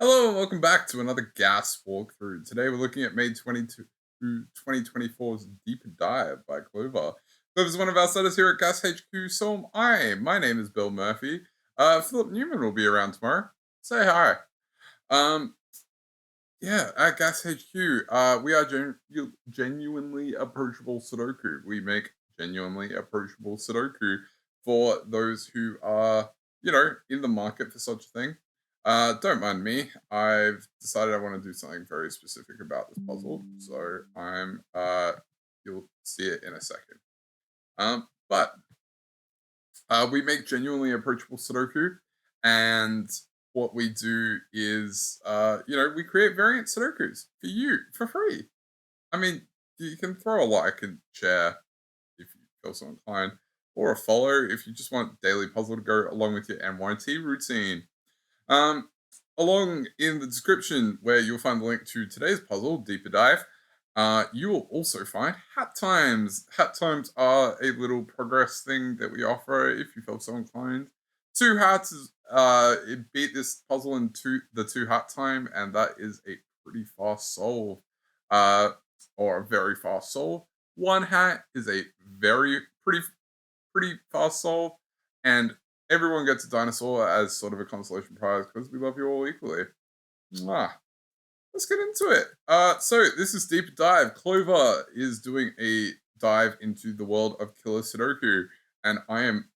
Hello and welcome back to another gas walkthrough. Today we're looking at May 22, 2024's Deeper Dive by Clover. Clover's one of our setters here at Gas HQ, so am I. My name is Bill Murphy. Philip Newman will be around tomorrow. Say hi. Um, yeah, at Gas HQ, we are genuinely approachable Sudoku. We make genuinely approachable Sudoku for those who are, in the market for such a thing. Don't mind me. I've decided I want to do something very specific about this puzzle, so you'll see it in a second. But we make genuinely approachable Sudoku, and what we do is, we create variant Sudokus for you for free. I mean, you can throw a like and share if you feel so inclined, or a follow if you just want daily puzzle to go along with your NYT routine. Um, Along in the description, where you'll find the link to today's puzzle, Deeper Dive, you will also find hat times. Hat times are a little progress thing that we offer if you feel so inclined. Two hats is it beat this puzzle in the two hat time, and that is a pretty fast solve. Uh, or a very fast solve. One hat is a very pretty fast solve, and everyone gets a dinosaur as sort of a consolation prize because we love you all equally. Mwah. Let's get into it. So this is Deep Dive. Clover is doing a dive into the world of Killer Sudoku, and I am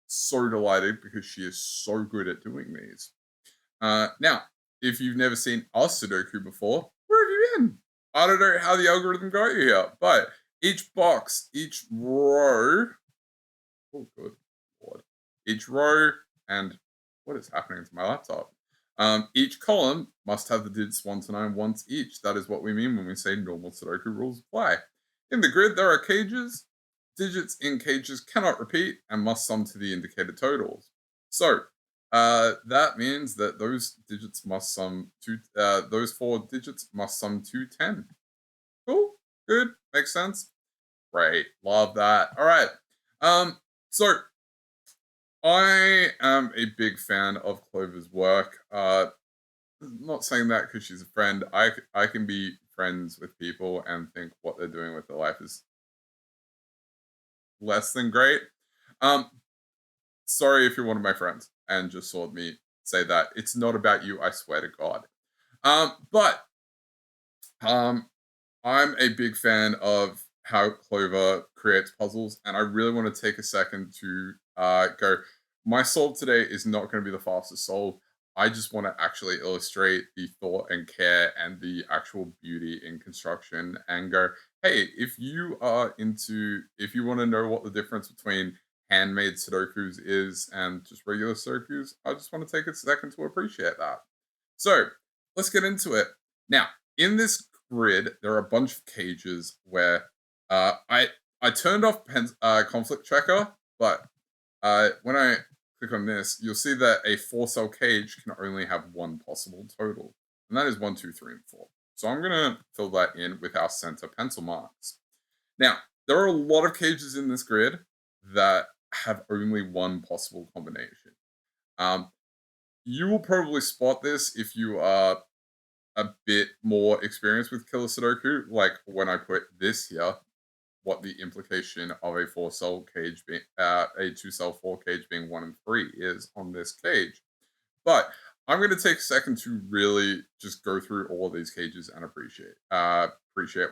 so delighted because she is so good at doing these. Now, if you've never seen a Sudoku before, where have you been? I don't know how the algorithm got you here, but each box, each row, oh good lord, each row, and what is happening to my laptop? Each column must have the digits 1 to 9 once each. That is what we mean when we say normal Sudoku rules apply. In the grid, there are cages. Digits in cages cannot repeat and must sum to the indicated totals. So, that means that those digits must sum to, those 4 digits must sum to 10. Cool? Good? Makes sense? Great. Love that. All right. So I am a big fan of Clover's work. Not saying that because she's a friend. I can be friends with people and think what they're doing with their life is less than great. Um, Sorry if you're one of my friends and just saw me say that. It's not about you, I swear to God. But um, I'm a big fan of how Clover creates puzzles, and I really want to take a second to go. My solve today is not going to be the fastest solve. I just want to actually illustrate the thought and care and the actual beauty in construction and go, hey, if you want to know what the difference between handmade Sudokus is and just regular Sudokus, I just want to take a second to appreciate that. So let's get into it. Now, in this grid, there are a bunch of cages where I turned off conflict checker, but when I click on this, you'll see that a 4-cell cage can only have one possible total, and that is 1, 2, 3, and 4. So I'm gonna fill that in with our center pencil marks. Now, there are a lot of cages in this grid that have only one possible combination. Um, you will probably spot this if you are a bit more experienced with Killer Sudoku, like when I put this here, what the implication of a 4-cell cage being a 2-cell 4 cage being 1 and 3 is on this cage. But I'm going to take a second to really just go through all of these cages and appreciate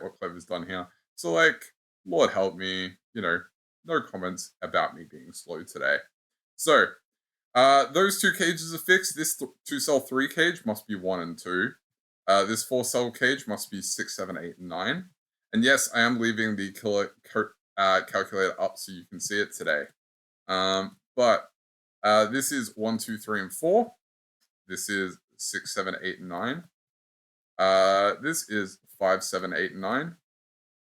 what Clever's done here. So, like, Lord help me, no comments about me being slow today. So, those 2 cages are fixed. This 2-cell 3 cage must be 1 and 2. This 4-cell cage must be 6, 7, 8, and 9. And yes, I am leaving the calculator up so you can see it today. But this is 1, 2, 3, and 4. This is 6, 7, 8, and 9. This is 5, 7, 8, and 9.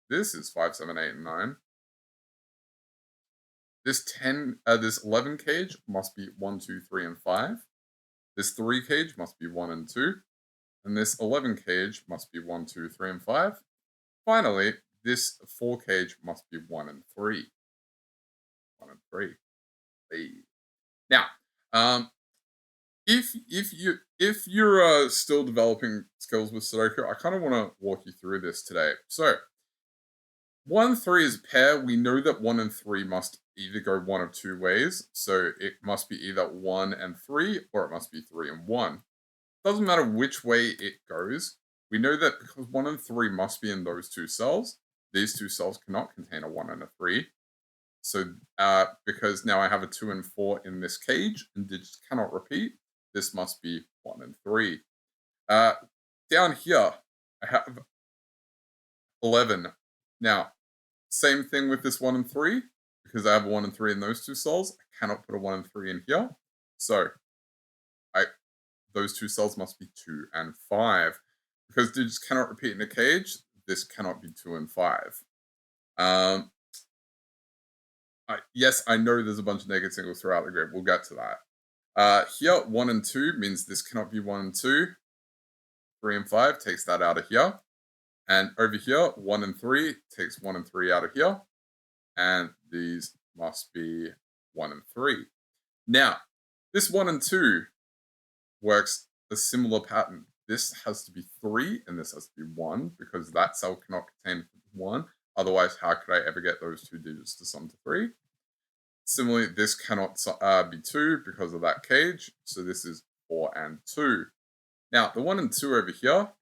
This is 5, 7, 8, and 9. This 11 cage must be 1, 2, 3, and 5. This 3 cage must be 1 and 2. And this 11 cage must be 1, 2, 3, and 5. Finally, this 4 cage must be 1 and 3. 1 and 3. Hey. Now, if you're still developing skills with Sudoku, I kind of want to walk you through this today. So 1 and 3 is a pair. We know that 1 and 3 must either go one of two ways. So it must be either 1 and 3 or it must be 3 and 1. Doesn't matter which way it goes. We know that because 1 and 3 must be in those two cells, these two cells cannot contain a 1 and a 3. So because now I have a 2 and 4 in this cage and digits cannot repeat, this must be 1 and 3. Down here, I have 11. Now, same thing with this 1 and 3, because I have a 1 and 3 in those two cells. I cannot put a 1 and 3 in here. So those two cells must be 2 and 5. Because digits cannot repeat in a cage, this cannot be 2 and 5. Yes, I know there's a bunch of negative singles throughout the grid. We'll get to that. Here, 1 and 2 means this cannot be 1 and 2. 3 and 5 takes that out of here. And over here, 1 and 3 takes 1 and 3 out of here. And these must be 1 and 3. Now, this 1 and 2 works a similar pattern. This has to be 3 and this has to be 1 because that cell cannot contain 1. Otherwise, how could I ever get those two digits to sum to 3? Similarly, this cannot be 2 because of that cage. So this is 4 and 2. Now, the 1 and 2 over here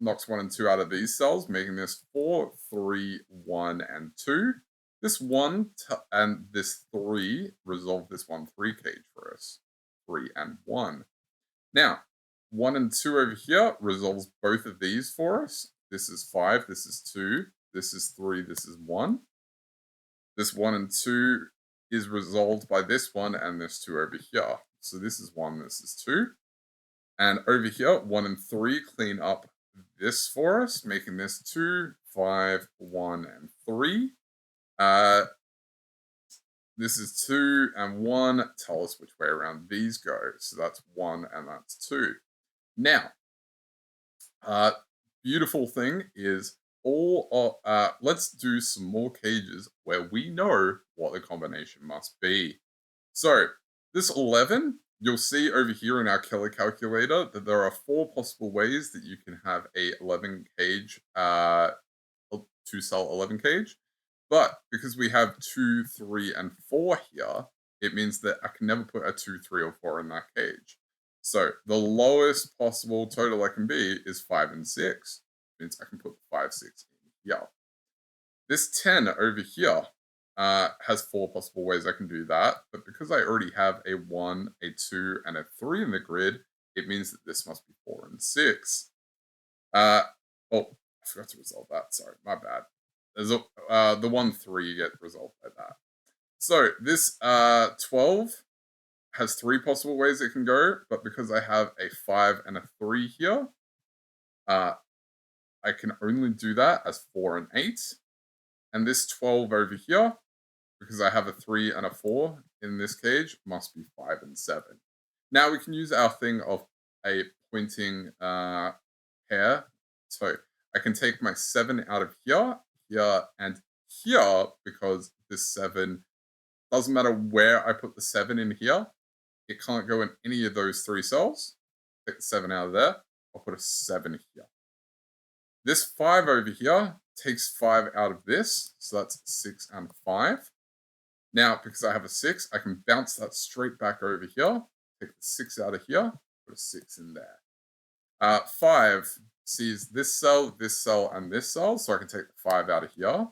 knocks 1 and 2 out of these cells, making this 4, 3, 1, and 2. This 1 and this 3 resolve this 1-3 cage for us. 3 and 1. Now, 1 and 2 over here resolves both of these for us. This is 5, this is 2, this is 3, this is 1. This 1 and 2 is resolved by this 1 and this 2 over here. So this is 1, this is 2. And over here, 1 and 3 clean up this for us, making this 2, 5, 1, and 3. This is 2 and 1. Tell us which way around these go. So that's 1 and that's 2. Now, beautiful thing is let's do some more cages where we know what the combination must be. So this 11, you'll see over here in our killer calculator that there are 4 possible ways that you can have a 11 cage, 2-cell 11 cage. But because we have 2, 3, and 4 here, it means that I can never put a 2, 3, or 4 in that cage. So the lowest possible total I can be is 5 and 6. Means I can put 5, 6 in here. This 10 over here has 4 possible ways I can do that. But because I already have a 1, a 2, and a 3 in the grid, it means that this must be 4 and 6. I forgot to resolve that. Sorry, my bad. There's the 1-3 get resolved by that. So this 12 has 3 possible ways it can go, but because I have a 5 and a 3 here, I can only do that as 4 and 8. And this 12 over here, because I have a 3 and a 4 in this cage, must be 5 and 7. Now we can use our thing of a pointing pair. So I can take my 7 out of here, and here, because this 7 doesn't matter where I put the 7 in here, it can't go in any of those 3 cells. Take the 7 out of there, I'll put a 7 here. This 5 over here takes 5 out of this, so that's 6 and 5. Now, because I have a 6, I can bounce that straight back over here, take the 6 out of here, put a 6 in there. 5 sees this cell, and this cell, so I can take the 5 out of here.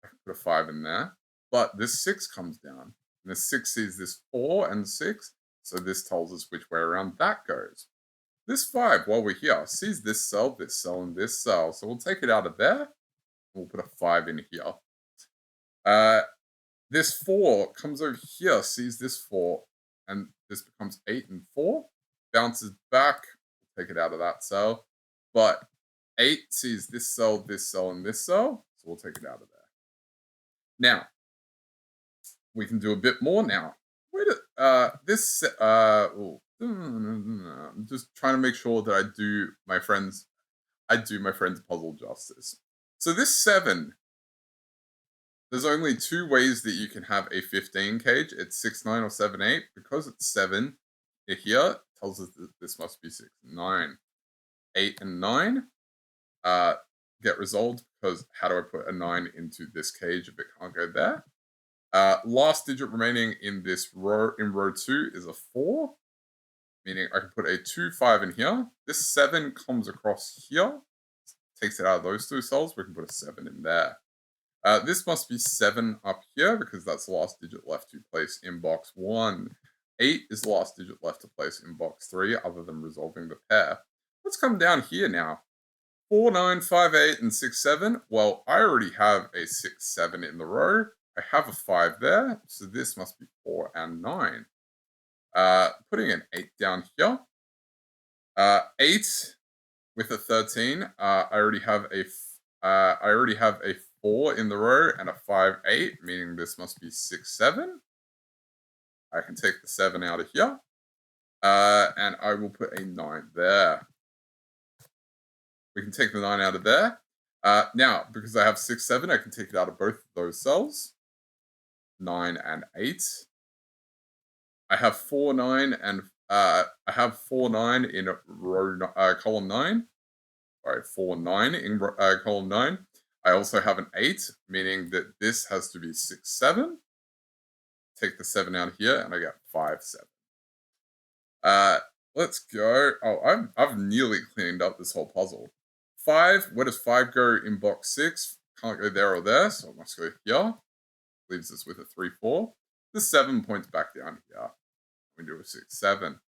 I can put a 5 in there, but this 6 comes down, and the 6 sees this 4 and 6, so this tells us which way around that goes. This 5, while we're here, sees this cell, and this cell, so we'll take it out of there, and we'll put a 5 in here. This 4 comes over here, sees this 4, and this becomes 8 and 4, bounces back, take it out of that cell. But 8 sees this cell, and this cell, so we'll take it out of there. Now, we can do a bit more now. I'm just trying to make sure that I do my friend's puzzle justice. So this 7, There's only two ways that you can have a 15 cage. It's 6, 9, or 7, 8. Because it's 7 here, it tells us that this must be 6, 9. 8 and 9 get resolved because how do I put a 9 into this cage if it can't go there? Last digit remaining in this row, in row 2, is a 4, meaning I can put a 2, 5 in here. This 7 comes across here, takes it out of those two cells. We can put a 7 in there. This must be 7 up here because that's the last digit left to place in box 1. 8 is the last digit left to place in box 3, other than resolving the pair. Let's come down here now. 4, 9, 5, 8, and 6, 7. Well, I already have a 6, 7 in the row. I have a 5 there, so this must be 4 and 9. Putting an 8 down here. 8 with a 13. I already have a 4 in the row and a 5, 8, meaning this must be 6, 7. I can take the 7 out of here. And I will put a 9 there. We can take the 9 out of there. Now, because I have 6, 7, I can take it out of both of those cells. 9 and 8. I have 4, 9, and I have 4, 9 in column 9. Sorry, 4, 9 in column 9. I also have an 8, meaning that this has to be 6, 7. Take the 7 out here, and I get 5, 7. Let's go. Oh, I've nearly cleaned up this whole puzzle. 5, where does 5 go in box 6? Can't go there or there, so it must go here. Leaves us with a 3, 4. The 7 points back down here. We do a 6, 7.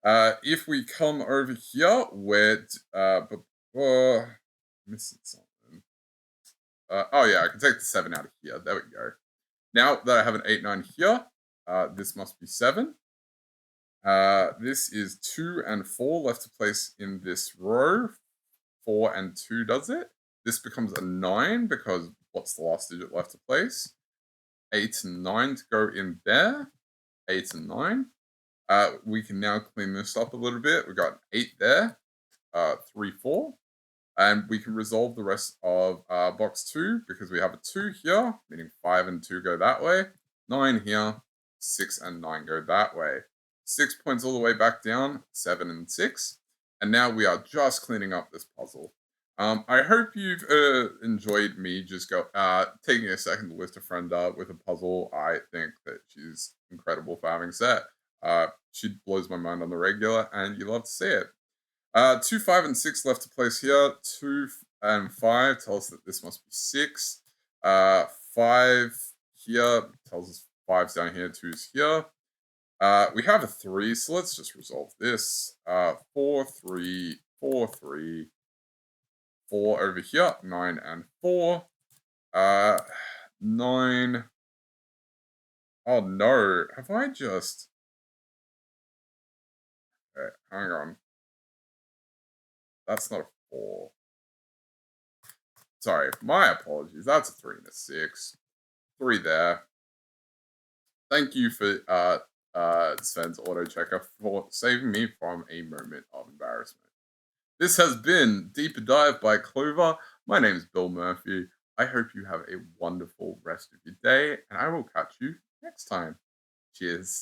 If we come over here, where missing something. Oh yeah, I can take the 7 out of here. There we go. Now that I have an 8, 9 here, this must be 7. This is 2 and 4 left to place in this row. 4 and 2 does it. This becomes a 9 because what's the last digit left to place? 8 and 9 to go in there. 8 and 9. We can now clean this up a little bit. We've got an 8 there. 3, 4. And we can resolve the rest of box 2 because we have a 2 here, meaning 5 and 2 go that way. 9 here. 6 and 9 go that way. 6 points all the way back down. 7 and 6. And now we are just cleaning up this puzzle. I hope you've enjoyed me just taking a second to list a friend up with a puzzle. I think that she's incredible for having set. She blows my mind on the regular, and you love to see it. 2, 5, and 6 left to place here. 2 and 5 tell us that this must be 6. 5 here tells us 5's down here, 2's here. We have a 3, so let's just resolve this. 4, 3, 4, 3. 4 over here, 9 and 4. 9. Oh no, have I just... Okay, hang on. That's not a 4. Sorry, my apologies. That's a 3 and a 6. 3 there. Thank you for Sven's auto checker for saving me from a moment of embarrassment. This has been Deeper Dive by Clover. My name is Bill Murphy. I hope you have a wonderful rest of your day, and I will catch you next time. Cheers.